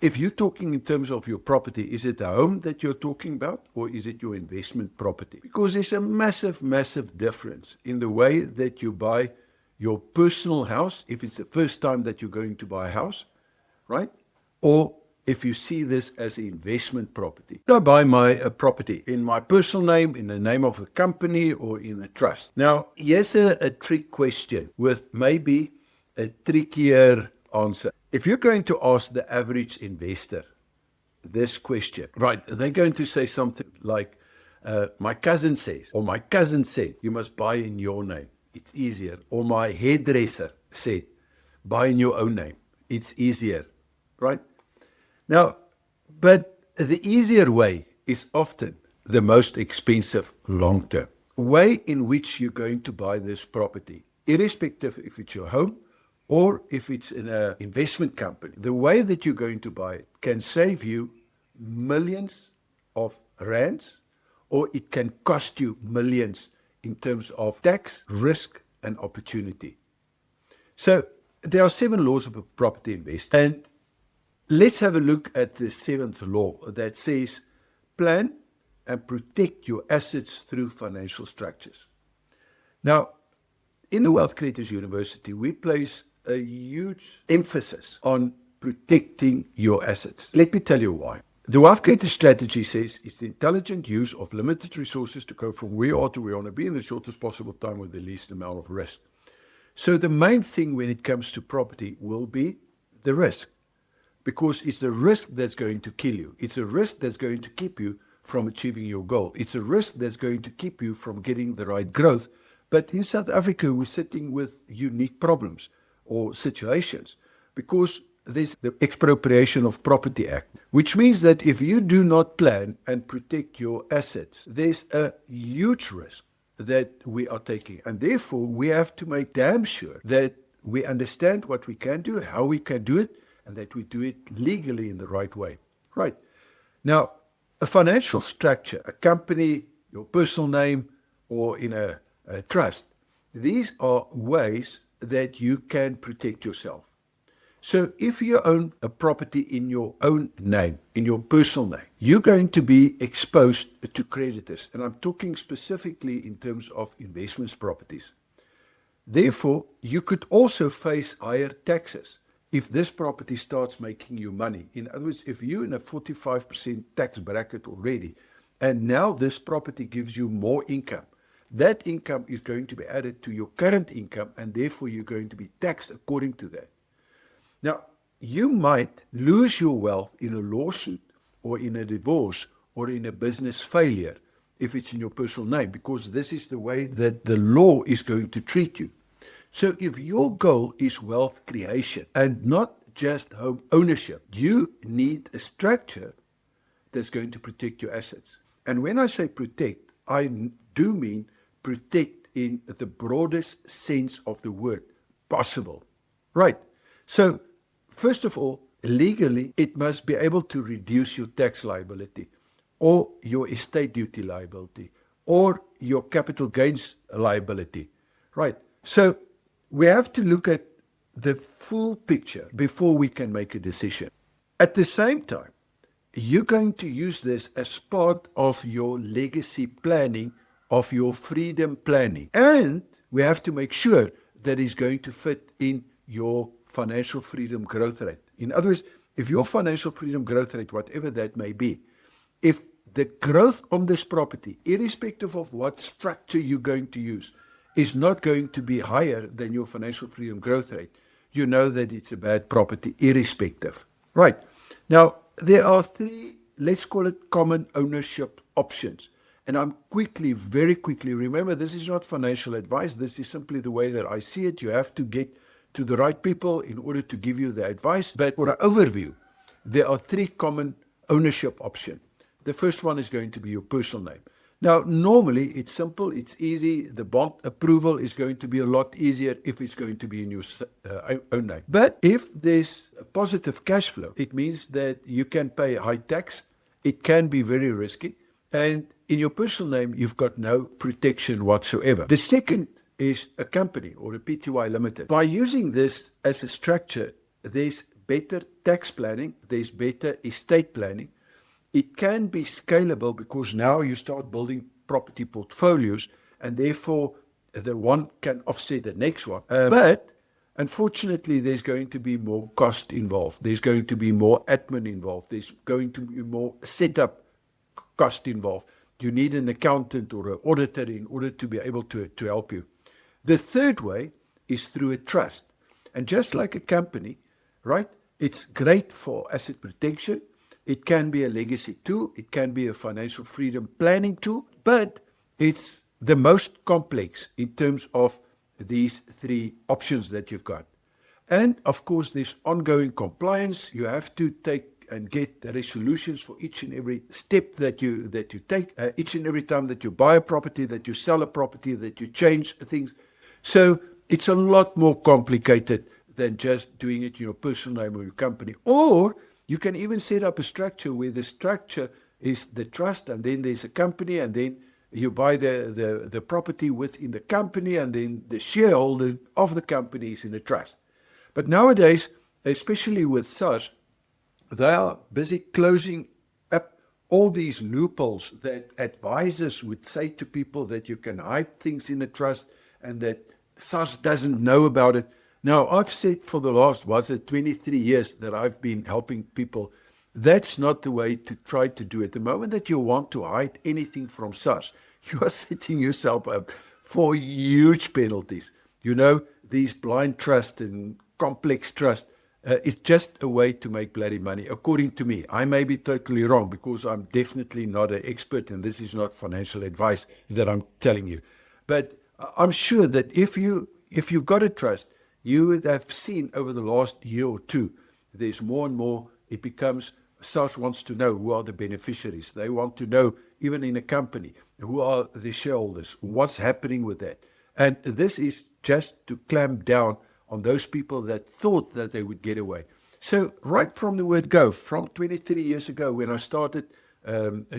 if you're talking in terms of your property, is it a home that you're talking about, or is it your investment property? Because there's a massive, massive difference in the way that you buy your personal house, if it's the first time that you're going to buy a house, right? Or if you see this as an investment property. I buy my property in my personal name, in the name of a company, or in a trust. Now, here's a trick question with maybe a trickier answer. If you're going to ask the average investor this question, right, they're going to say something like, my cousin says, or my cousin said, you must buy in your name. It's easier. Or my hairdresser said, buy in your own name. It's easier, right? Now, but the easier way is often the most expensive long-term way in which you're going to buy this property, irrespective if it's your home or if it's in an investment company. The way that you're going to buy it can save you millions of rands, or it can cost you millions in terms of tax, risk, and opportunity. So there are 7 laws of a property investor. And let's have a look at the 7th law that says, plan and protect your assets through financial structures. Now, in the Wealth Creators University, we place a huge emphasis on protecting your assets. Let me tell you why. The Wealth Creators strategy says it's the intelligent use of limited resources to go from where you are to where you want to be in the shortest possible time with the least amount of risk. So the main thing when it comes to property will be the risk, because it's the risk that's going to kill you. It's a risk that's going to keep you from achieving your goal. It's a risk that's going to keep you from getting the right growth. But in South Africa, we're sitting with unique problems or situations because there's the Expropriation of Property Act, which means that if you do not plan and protect your assets, there's a huge risk that we are taking. And therefore, we have to make damn sure that we understand what we can do, how we can do it, and that we do it legally in the right way. Right. Now, a financial structure, a company, your personal name, or in a trust, these are ways that you can protect yourself. So if you own a property in your own name, in your personal name, you're going to be exposed to creditors. And I'm talking specifically in terms of investments properties. Therefore, you could also face higher taxes if this property starts making you money. In other words, if you're in a 45% tax bracket already, and now this property gives you more income, that income is going to be added to your current income, and therefore you're going to be taxed according to that. Now, you might lose your wealth in a lawsuit or in a divorce or in a business failure if it's in your personal name, because this is the way that the law is going to treat you. So if your goal is wealth creation and not just home ownership, you need a structure that's going to protect your assets. And when I say protect, I do mean protect in the broadest sense of the word possible. Right. So first of all, legally, it must be able to reduce your tax liability or your estate duty liability or your capital gains liability. Right. So we have to look at the full picture before we can make a decision. At the same time, you're going to use this as part of your legacy planning, of your freedom planning. And we have to make sure that it's going to fit in your financial freedom growth rate. In other words, if your financial freedom growth rate, whatever that may be, if the growth on this property, irrespective of what structure you're going to use, is not going to be higher than your financial freedom growth rate, you know that it's a bad property, irrespective. Right. Now, there are 3, let's call it common ownership options. And I'm very quickly, remember, this is not financial advice. This is simply the way that I see it. You have to get to the right people in order to give you the advice. But for an overview, there are 3 common ownership options. The first one is going to be your personal name. Now, normally, it's simple, it's easy. The bond approval is going to be a lot easier if it's going to be in your own name. But if there's a positive cash flow, it means that you can pay high tax. It can be very risky. And in your personal name, you've got no protection whatsoever. The second is a company or a PTY limited. By using this as a structure, there's better tax planning, there's better estate planning. It can be scalable because now you start building property portfolios, and therefore the one can offset the next one. But unfortunately, there's going to be more cost involved. There's going to be more admin involved. There's going to be more setup cost involved. You need an accountant or an auditor in order to be able to help you. The third way is through a trust. And just like a company, right, it's great for asset protection. It can be a legacy tool. It can be a financial freedom planning tool. But it's the most complex in terms of these three options that you've got. And of course, there's ongoing compliance. You have to take and get the resolutions for each and every step that you take, each and every time that you buy a property, that you sell a property, that you change things. So it's a lot more complicated than just doing it in your personal name or your company. Or you can even set up a structure where the structure is the trust, and then there's a company, and then you buy the property within the company, and then the shareholder of the company is in a trust. But nowadays, especially with SARS, they are busy closing up all these loopholes that advisors would say to people that you can hide things in a trust and that SARS doesn't know about it. Now, I've said for the last, 23 years that I've been helping people, that's not the way to try to do it. The moment that you want to hide anything from SARS, you are setting yourself up for huge penalties. You know, these blind trust and complex trust is just a way to make bloody money, according to me. I may be totally wrong because I'm definitely not an expert, and this is not financial advice that I'm telling you. But I'm sure that if you've got a trust, you would have seen over the last year or two, there's more and more, it becomes, SARS wants to know who are the beneficiaries. They want to know, even in a company, who are the shareholders, what's happening with that. And this is just to clamp down on those people that thought that they would get away. So right from the word go, from 23 years ago when I started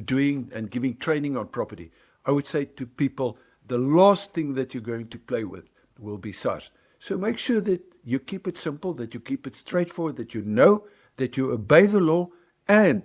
doing and giving training on property, I would say to people, the last thing that you're going to play with will be SARS. So make sure that you keep it simple, that you keep it straightforward, that you know, that you obey the law, and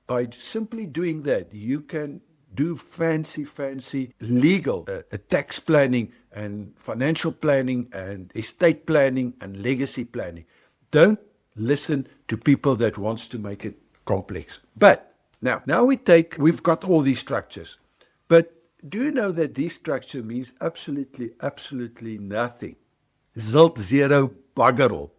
by simply doing that, you can do fancy legal tax planning and financial planning and estate planning and legacy planning. Don't listen to people that wants to make it complex. But now we've got all these structures. But do you know that this structure means absolutely nothing? Zult zero bugger all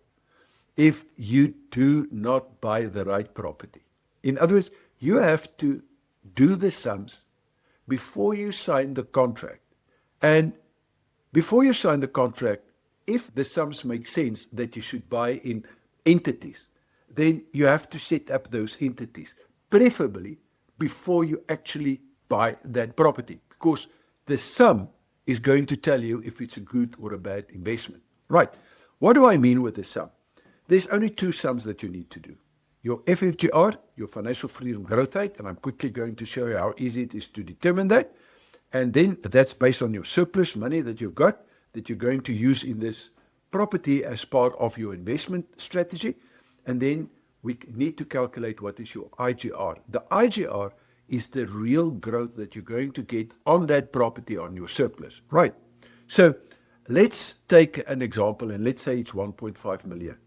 if you do not buy the right property. In other words, you have to do the sums before you sign the contract. And before you sign the contract, if the sums make sense that you should buy in entities, then you have to set up those entities, preferably before you actually buy that property, because the sum is going to tell you if it's a good or a bad investment. Right. What do I mean with the sum? There's only two sums that you need to do. Your FFGR, your financial freedom growth rate, and I'm quickly going to show you how easy it is to determine that. And then that's based on your surplus money that you've got, that you're going to use in this property as part of your investment strategy. And then we need to calculate what is your IGR. The IGR is the real growth that you're going to get on that property, on your surplus. Right. So let's take an example, and let's say it's 1.5 million.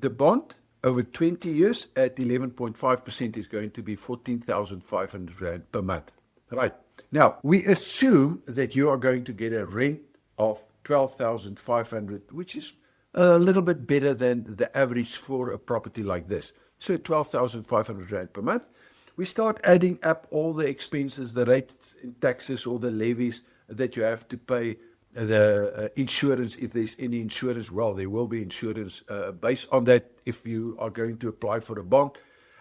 The bond over 20 years at 11.5% is going to be 14,500 Rand per month. Right. Now, we assume that you are going to get a rent of 12,500, which is a little bit better than the average for a property like this. So 12,500 Rand per month. We start adding up all the expenses, the rates, taxes, all the levies that you have to pay, the insurance, if there's any insurance. Well, there will be insurance based on that if you are going to apply for a bond.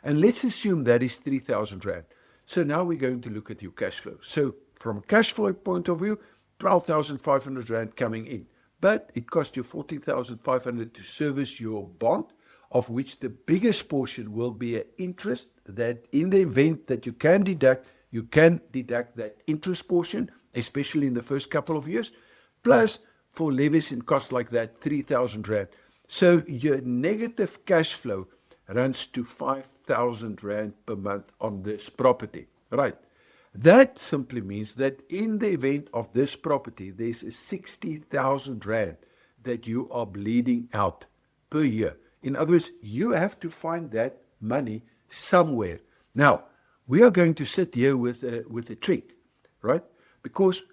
And let's assume that is 3,000 Rand. So now we're going to look at your cash flow. So from a cash flow point of view, 12,500 Rand coming in. But it cost you 14,500 to service your bond, of which the biggest portion will be an interest that in the event that you can deduct that interest portion, especially in the first couple of years, plus for levies and costs like that, 3,000 Rand. So your negative cash flow runs to 5,000 Rand per month on this property, right? That simply means that in the event of this property, there's a 60,000 Rand that you are bleeding out per year. In other words, you have to find that money somewhere. Now, we are going to sit here with a trick, right? Because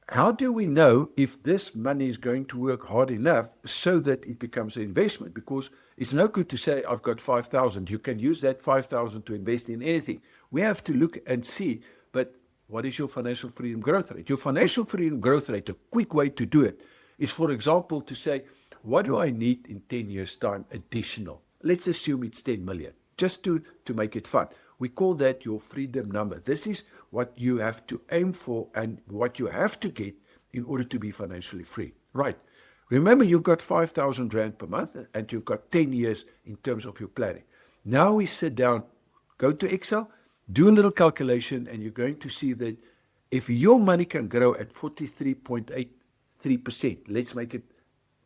how do we know if this money is going to work hard enough so that it becomes an investment? Because it's no good to say, I've got 5,000. You can use that 5,000 to invest in anything. We have to look and see, but what is your financial freedom growth rate? Your financial freedom growth rate, a quick way to do it, is, for example, to say, what do I need in 10 years' time additional? Let's assume it's 10 million, just to make it fun. We call that your freedom number. This is what you have to aim for and what you have to get in order to be financially free. Right. Remember, you've got 5,000 Rand per month and you've got 10 years in terms of your planning. Now we sit down, go to Excel, do a little calculation, and you're going to see that if your money can grow at 43.83%, let's make it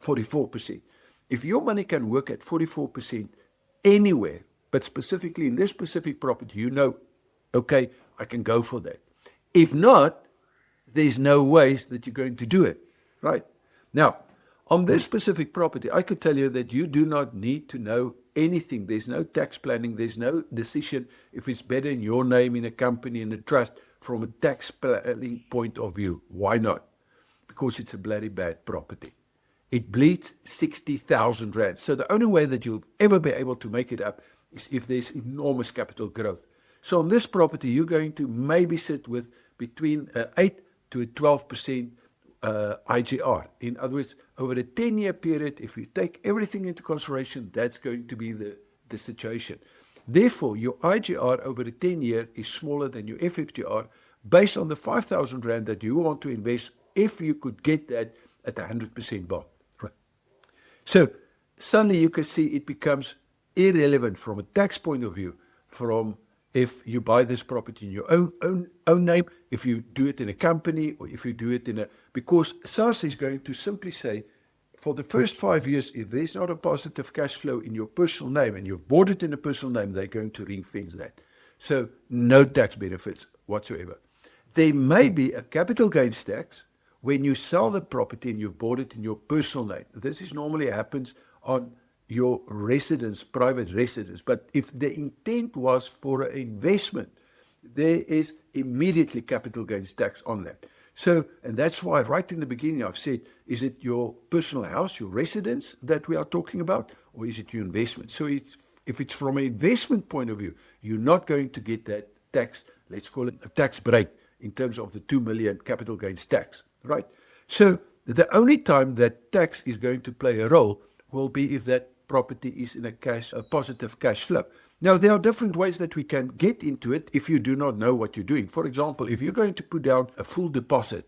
44%. If your money can work at 44% anywhere, but specifically in this specific property, you know, okay, I can go for that. If not, there's no ways that you're going to do it, right? Now, on this specific property, I could tell you that you do not need to know anything. There's no tax planning. There's no decision if it's better in your name, in a company, in a trust, from a tax planning point of view. Why not? Because it's a bloody bad property. It bleeds 60,000 Rand. So the only way that you'll ever be able to make it up is if there's enormous capital growth. So on this property, you're going to maybe sit with between 8 to a 12% IGR. In other words, over a 10-year period, if you take everything into consideration, that's going to be the situation. Therefore, your IGR over a 10-year is smaller than your FFGR based on the 5,000 Rand that you want to invest if you could get that at 100% bond. Right. So suddenly you can see it becomes irrelevant from a tax point of view, from if you buy this property in your own name, if you do it in a company, or if you do it in a, because SARS is going to simply say, for the first 5 years, if there's not a positive cash flow in your personal name and you've bought it in a personal name, they're going to ring-fence that. So no tax benefits whatsoever. There may be a capital gains tax when you sell the property and you've bought it in your personal name. This is normally happens on your residence, private residence. But if the intent was for an investment, there is immediately capital gains tax on that. So, and that's why right in the beginning I've said, is it your personal house, your residence that we are talking about, or is it your investment? So if it's from an investment point of view, you're not going to get that tax, let's call it a tax break in terms of the 2 million capital gains tax, right? So the only time that tax is going to play a role will be if that property is in a positive cash flow. Now, there are different ways that we can get into it if you do not know what you're doing. For example, if you're going to put down a full deposit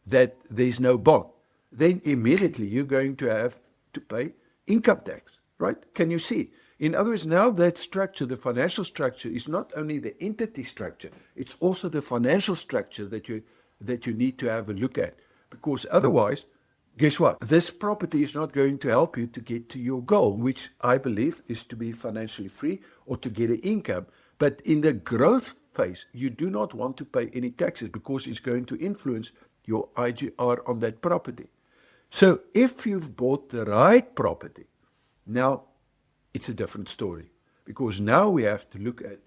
that there's no bond, then immediately you're going to have to pay income tax, right? Can you see? In other words, now that structure, the financial structure, is not only the entity structure, it's also the financial structure that you need to have a look at. Because otherwise, guess what? This property is not going to help you to get to your goal, which I believe is to be financially free or to get an income. But in the growth phase, you do not want to pay any taxes because it's going to influence your IGR on that property. So if you've bought the right property, now it's a different story, because now we have to look at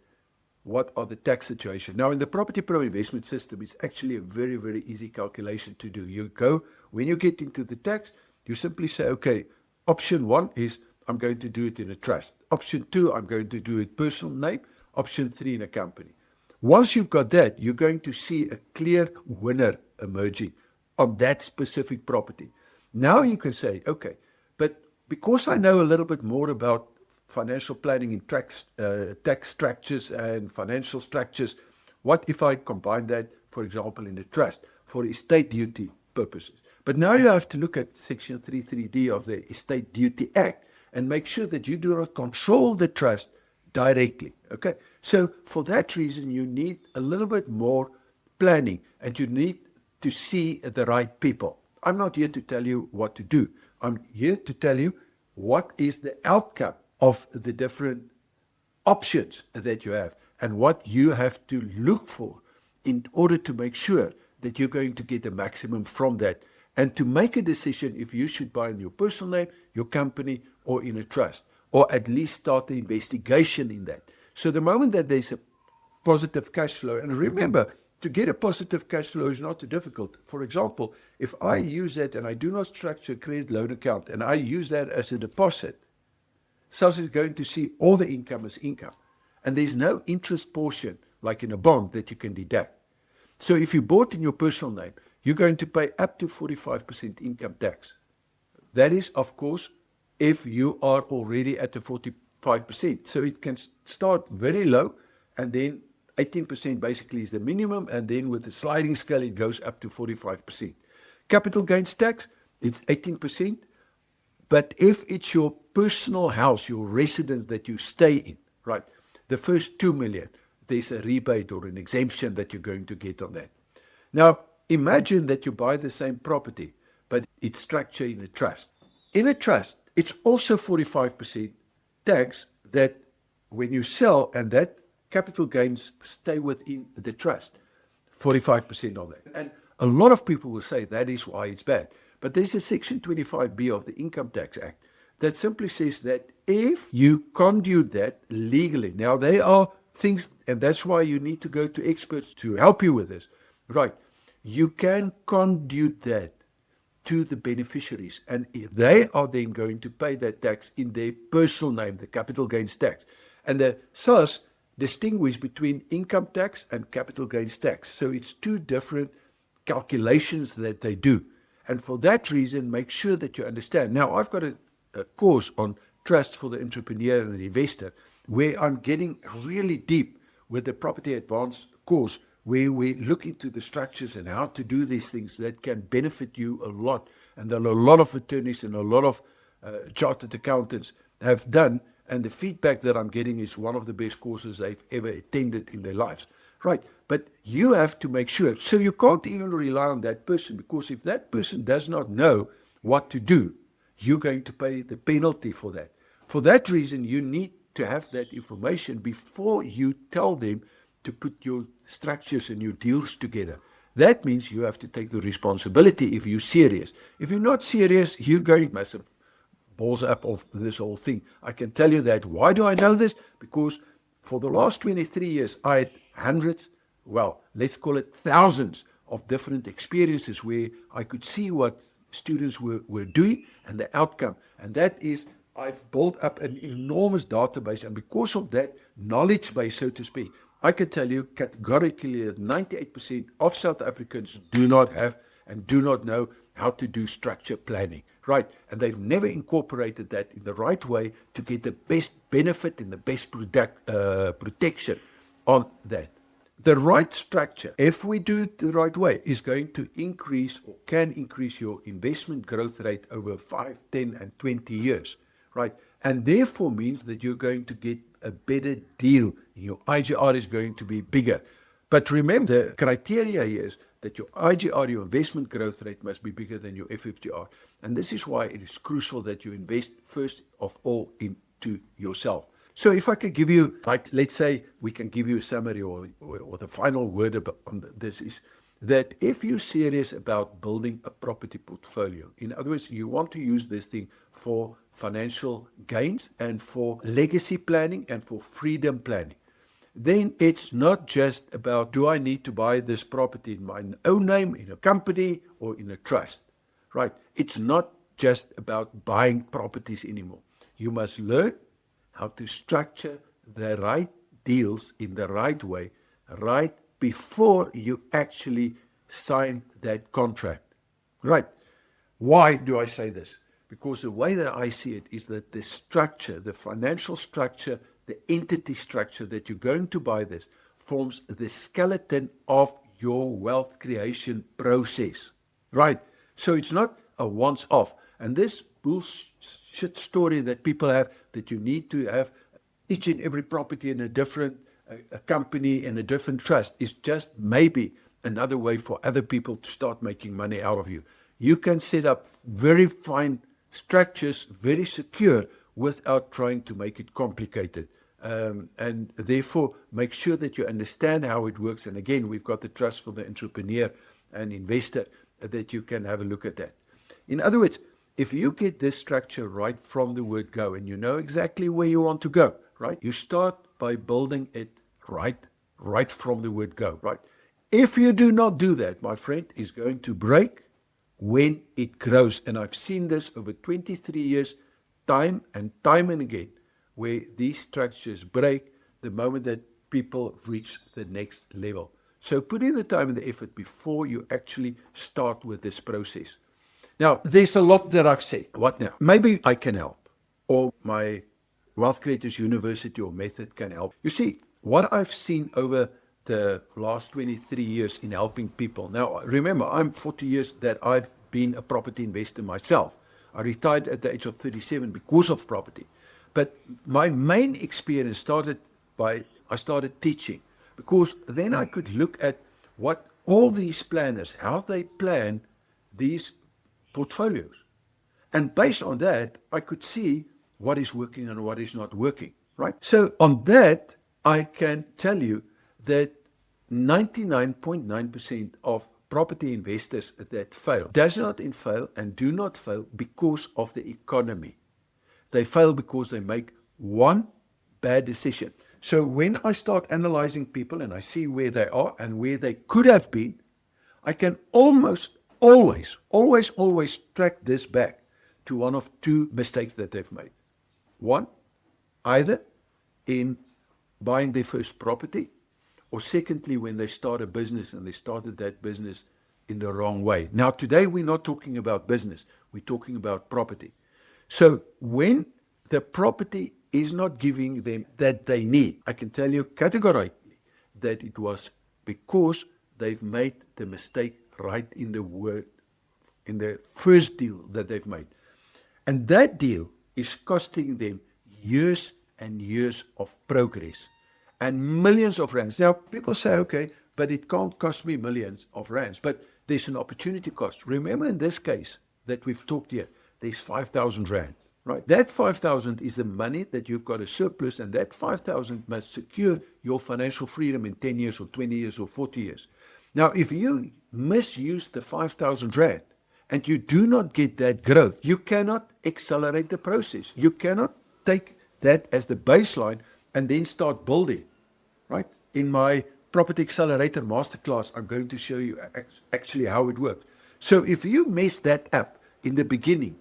what are the tax situations. Now, in the Property Pro investment system, it's actually a very, very easy calculation to do. You go, when you get into the tax, you simply say, okay, option 1 is I'm going to do it in a trust. Option 2, I'm going to do it personal name. Option 3, in a company. Once you've got that, you're going to see a clear winner emerging on that specific property. Now you can say, okay, but because I know a little bit more about financial planning in tax structures and financial structures, what if I combine that, for example, in a trust for estate duty purposes? But now you have to look at Section 33D of the Estate Duty Act and make sure that you do not control the trust directly. Okay, so for that reason, you need a little bit more planning and you need to see the right people. I'm not here to tell you what to do. I'm here to tell you what is the outcome of the different options that you have and what you have to look for in order to make sure that you're going to get the maximum from that, and to make a decision if you should buy in your personal name, your company, or in a trust, or at least start the investigation in that. So the moment that there's a positive cash flow, and remember, to get a positive cash flow is not too difficult. For example, if I use that and I do not structure a credit loan account and I use that as a deposit, SARS is going to see all the income as income. And there's no interest portion like in a bond that you can deduct. So if you bought in your personal name, you're going to pay up to 45% income tax. That is, of course, if you are already at the 45%. So it can start very low, and then 18% basically is the minimum, and then with the sliding scale, it goes up to 45%. Capital gains tax, it's 18%. But if it's your personal house, your residence that you stay in, right, the first 2 million, there's a rebate or an exemption that you're going to get on that. Now, imagine that you buy the same property, but it's structured in a trust. In a trust, it's also 45% tax that when you sell, and that capital gains stay within the trust, 45% on that. And a lot of people will say that is why it's bad. But there's a Section 25B of the Income Tax Act that simply says that if you conduit that legally, now they are things, and that's why you need to go to experts to help you with this, right? You can conduit that to the beneficiaries, and they are then going to pay that tax in their personal name, the capital gains tax. And the SARS distinguish between income tax and capital gains tax. So it's two different calculations that they do. And for that reason, make sure that you understand. Now, I've got a course on trust for the entrepreneur and the investor, where I'm getting really deep with the property advanced course, where we look into the structures and how to do these things that can benefit you a lot. And then a lot of attorneys and a lot of chartered accountants have done. And the feedback that I'm getting is one of the best courses they've ever attended in their lives. Right, but you have to make sure. So you can't even rely on that person, because if that person does not know what to do, you're going to pay the penalty for that. For that reason, you need to have that information before you tell them to put your structures and your deals together. That means you have to take the responsibility if you're serious. If you're not serious, you're going massive balls up of this whole thing. I can tell you that. Why do I know this? Because for the last 23 years, I had hundreds, well, let's call it thousands of different experiences where I could see what students were doing and the outcome. And that is, I've built up an enormous database. And because of that knowledge base, so to speak, I can tell you categorically that 98% of South Africans do not have and do not know how to do structure planning, right? And they've never incorporated that in the right way to get the best benefit and the best protection on that. The right structure, if we do it the right way, is going to increase or can increase your investment growth rate over 5, 10, and 20 years, right? And therefore means that you're going to get a better deal. Your IGR is going to be bigger. But remember, the criteria is that your IGR, your investment growth rate, must be bigger than your FFGR. And this is why it is crucial that you invest first of all into yourself. So if I could give you, like, let's say we can give you a summary or the final word on this is that if you're serious about building a property portfolio, in other words, you want to use this thing for financial gains and for legacy planning and for freedom planning, then it's not just about, do I need to buy this property in my own name, in a company, or in a trust, right? It's not just about buying properties anymore. You must learn how to structure the right deals in the right way, right before you actually sign that contract, right? Why do I say this? Because the way that I see it is that the structure, the financial structure, the entity structure that you're going to buy this forms the skeleton of your wealth creation process, right? So it's not a once-off. And this bullshit story that people have, that you need to have each and every property in a different a company and a different trust, is just maybe another way for other people to start making money out of you. You can set up very fine structures very secure without trying to make it complicated. And therefore, make sure that you understand how it works. And again, we've got the trust for the entrepreneur and investor that you can have a look at that. In other words, if you get this structure right from the word go and you know exactly where you want to go, right? You start by building it right from the word go, right? If you do not do that, my friend, it's going to break when it grows. And I've seen this over 23 years, time and again, where these structures break the moment that people reach the next level. So put in the time and the effort before you actually start with this process. Now, there's a lot that I've said. What now? Maybe I can help, or my Wealth Creators University or method can help. You see, what I've seen over the last 23 years in helping people. Now, remember, I'm 40 years that I've been a property investor myself. I retired at the age of 37 because of property. But my main experience started by, I started teaching, because then I could look at what all these planners, how they plan these portfolios. And based on that, I could see what is working and what is not working, right? So on that, I can tell you that 99.9% of property investors that fail does not fail and do not fail because of the economy. They fail because they make one bad decision. So when I start analyzing people and I see where they are and where they could have been, I can almost always track this back to one of two mistakes that they've made. One, either in buying their first property, or secondly, when they start a business and they started that business in the wrong way. Now, today we're not talking about business, we're talking about property. So when the property is not giving them that they need, I can tell you categorically that it was because they've made the mistake right in the first deal that they've made. And that deal is costing them years and years of progress and millions of rands. Now, people say, okay, but it can't cost me millions of rands. But there's an opportunity cost. Remember in this case that we've talked here, there's 5,000 rand, right? That 5,000 is the money that you've got a surplus, and that 5,000 must secure your financial freedom in 10 years or 20 years or 40 years. Now, if you misuse the 5,000 rand and you do not get that growth, you cannot accelerate the process. You cannot take that as the baseline and then start building, right? In my Property Accelerator Masterclass, I'm going to show you actually how it works. So if you mess that up in the beginning,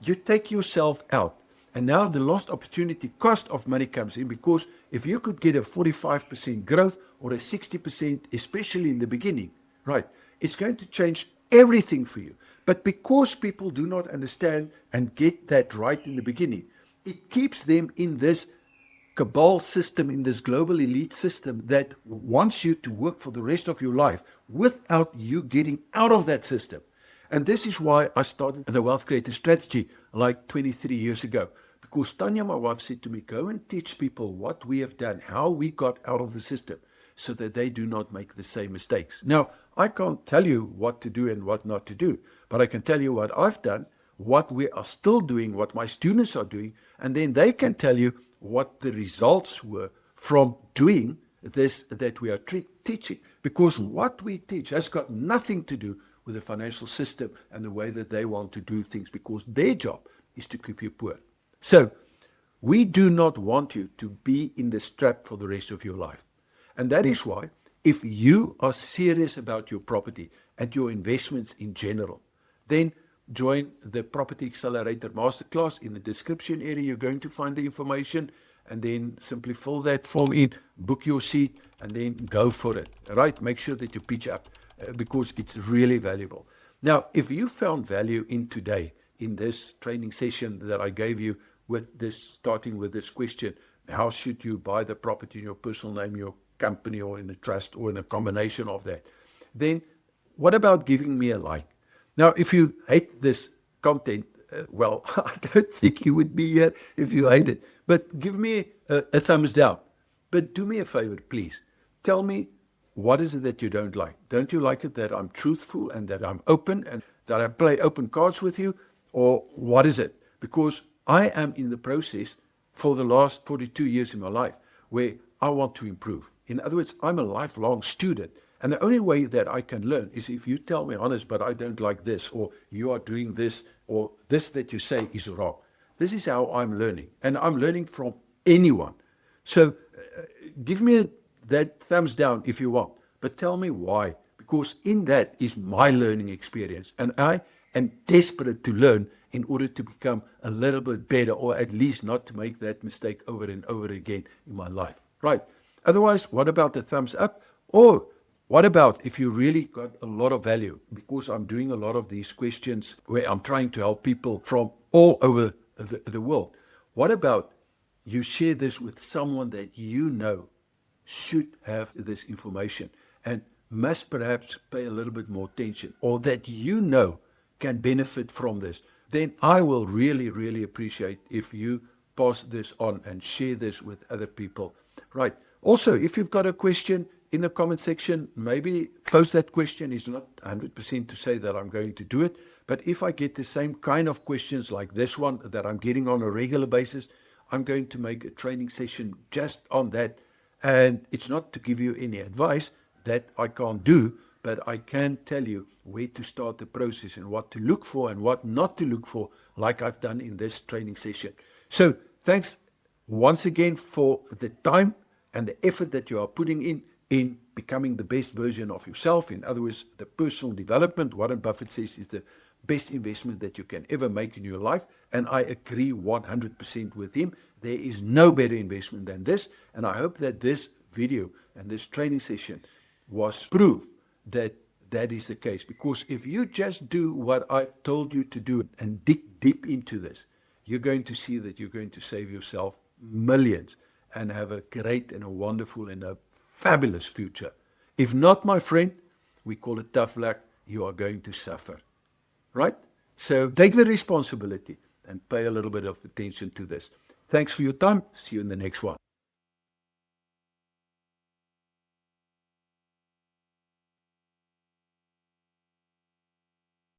you take yourself out. And now the lost opportunity cost of money comes in, because if you could get a 45% growth or a 60%, especially in the beginning, right, it's going to change everything for you. But because people do not understand and get that right in the beginning, it keeps them in this cabal system, in this global elite system that wants you to work for the rest of your life without you getting out of that system. And this is why I started the Wealth Creator Strategy like 23 years ago. Because Tanya, my wife, said to me, go and teach people what we have done, how we got out of the system, so that they do not make the same mistakes. Now, I can't tell you what to do and what not to do, but I can tell you what I've done, what we are still doing, what my students are doing, and then they can tell you what the results were from doing this that we are teaching. Because what we teach has got nothing to do with the financial system and the way that they want to do things, because their job is to keep you poor. So we do not want you to be in this trap for the rest of your life. And that is why, if you are serious about your property and your investments in general, then join the Property Accelerator Masterclass. In the description area, you're going to find the information, and then simply fill that form in, book your seat, and then go for it. All right? Make sure that you pitch up, because it's really valuable. Now, if you found value in today, in this training session that I gave you, with this, starting with this question, how should you buy the property in your personal name, your company, or in a trust, or in a combination of that, then what about giving me a like? Now, if you hate this content, well, I don't think you would be here if you hate it. But give me a thumbs down. But do me a favor, please. Tell me, what is it that you don't like? Don't you like it that I'm truthful and that I'm open and that I play open cards with you? or what is it? Because I am in the process for the last 42 years in my life where I want to improve. In other words, I'm a lifelong student. And the only way that I can learn is if you tell me, honest, but I don't like this, or you are doing this, or this that you say is wrong. This is how I'm learning. And I'm learning from anyone. So give me that thumbs down if you want, but tell me why. Because in that is my learning experience. And I am desperate to learn in order to become a little bit better, or at least not to make that mistake over and over again in my life. Right. Otherwise, what about the thumbs up? Or what about if you really got a lot of value? Because I'm doing a lot of these questions where I'm trying to help people from all over the world. What about you share this with someone that you know should have this information and must perhaps pay a little bit more attention, or that you know can benefit from this? Then I will really, really appreciate if you pass this on and share this with other people. Right. Also, if you've got a question in the comment section, maybe close that question. It's not 100% to say that I'm going to do it, but if I get the same kind of questions like this one that I'm getting on a regular basis, I'm going to make a training session just on that. And it's not to give you any advice that I can't do, but I can tell you where to start the process and what to look for and what not to look for, like I've done in this training session. So thanks once again for the time and the effort that you are putting in becoming the best version of yourself. In other words, the personal development, Warren Buffett says, is the best investment that you can ever make in your life. And I agree 100% with him. There is no better investment than this. And I hope that this video and this training session was proof that that is the case. Because if you just do what I've told you to do and dig deep into this, you're going to see that you're going to save yourself millions and have a great and a wonderful and a fabulous future. If not, my friend, we call it tough luck, you are going to suffer. Right? So take the responsibility and pay a little bit of attention to this. Thanks for your time. See you in the next one.